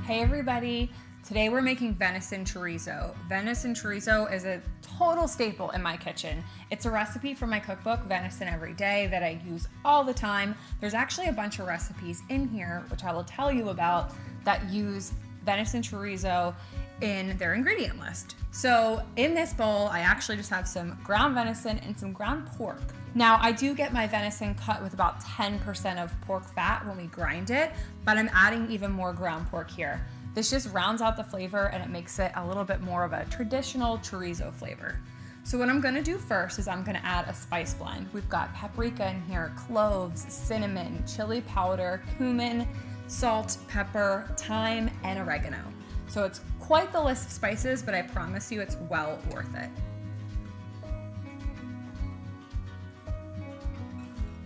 Hey everybody, today we're making venison chorizo. Venison chorizo is a total staple in my kitchen. It's a recipe from my cookbook, Venison Every Day, that I use all the time. There's actually a bunch of recipes in here, which I will tell you about, that use venison chorizo in their ingredient list. So in this bowl, I actually just have some ground venison and some ground pork. Now, I do get my venison cut with about 10% of pork fat when we grind it, but I'm adding even more ground pork here. This just rounds out the flavor and it makes it a little bit more of a traditional chorizo flavor. So what I'm gonna do first is I'm gonna add a spice blend. We've got paprika in here, cloves, cinnamon, chili powder, cumin, salt, pepper, thyme, and oregano. So it's quite the list of spices, but I promise you it's well worth it.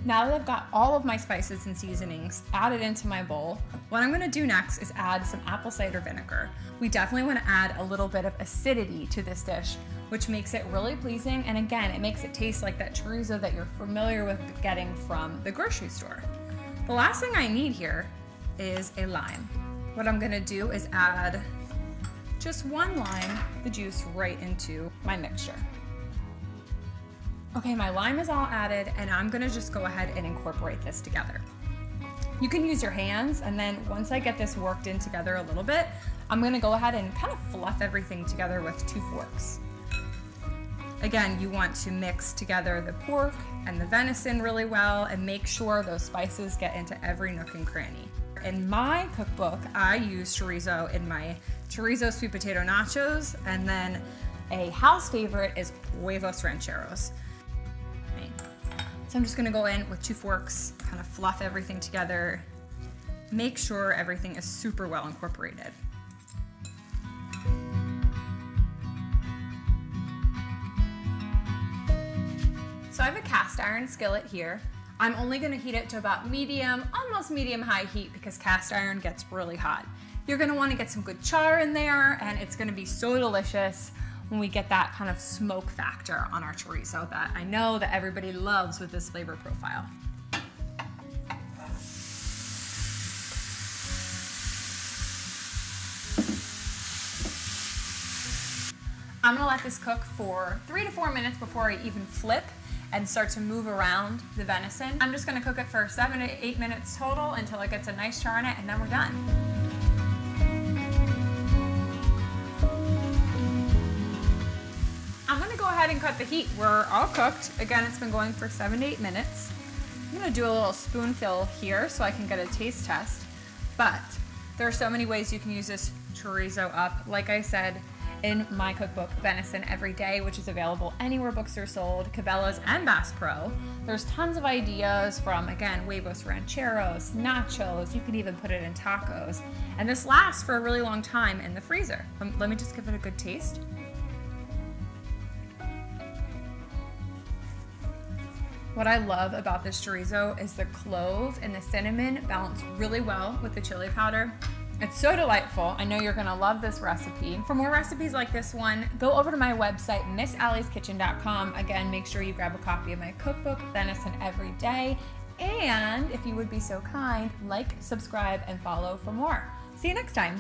Now that I've got all of my spices and seasonings added into my bowl, what I'm gonna do next is add some apple cider vinegar. We definitely wanna add a little bit of acidity to this dish, which makes it really pleasing, and again, it makes it taste like that chorizo that you're familiar with getting from the grocery store. The last thing I need here is a lime. What I'm gonna do is add just one lime, the juice, right into my mixture. Okay, my lime is all added, and I'm gonna just go ahead and incorporate this together. You can use your hands, and then once I get this worked in together a little bit, I'm gonna go ahead and kind of fluff everything together with 2 forks. Again, you want to mix together the pork and the venison really well and make sure those spices get into every nook and cranny. In my cookbook, I use chorizo in my chorizo sweet potato nachos, and then a house favorite is huevos rancheros. So I'm just gonna go in with 2 forks, kind of fluff everything together, make sure everything is super well incorporated. So I have a cast iron skillet here. I'm only gonna heat it to about medium, almost medium-high heat, because cast iron gets really hot. You're gonna wanna get some good char in there, and it's gonna be so delicious when we get that kind of smoke factor on our chorizo that I know that everybody loves with this flavor profile. I'm gonna let this cook for 3 to 4 minutes before I even flip and start to move around the venison. I'm just gonna cook it for 7 to 8 minutes total until it gets a nice char in it, and then we're done. I'm gonna go ahead and cut the heat. We're all cooked. Again, it's been going for 7 to 8 minutes. I'm gonna do a little spoonful here so I can get a taste test, but there are so many ways you can use this chorizo up. Like I said, in my cookbook, Venison Every Day, which is available anywhere books are sold, Cabela's and Bass Pro. There's tons of ideas from, again, huevos rancheros, nachos, you can even put it in tacos. And this lasts for a really long time in the freezer. Let me just give it a good taste. What I love about this chorizo is the clove and the cinnamon balance really well with the chili powder. It's so delightful. I know you're gonna love this recipe. For more recipes like this one, go over to my website, MissAllie'sKitchen.com. Again, make sure you grab a copy of my cookbook, Venison Every Day. And if you would be so kind, like, subscribe, and follow for more. See you next time.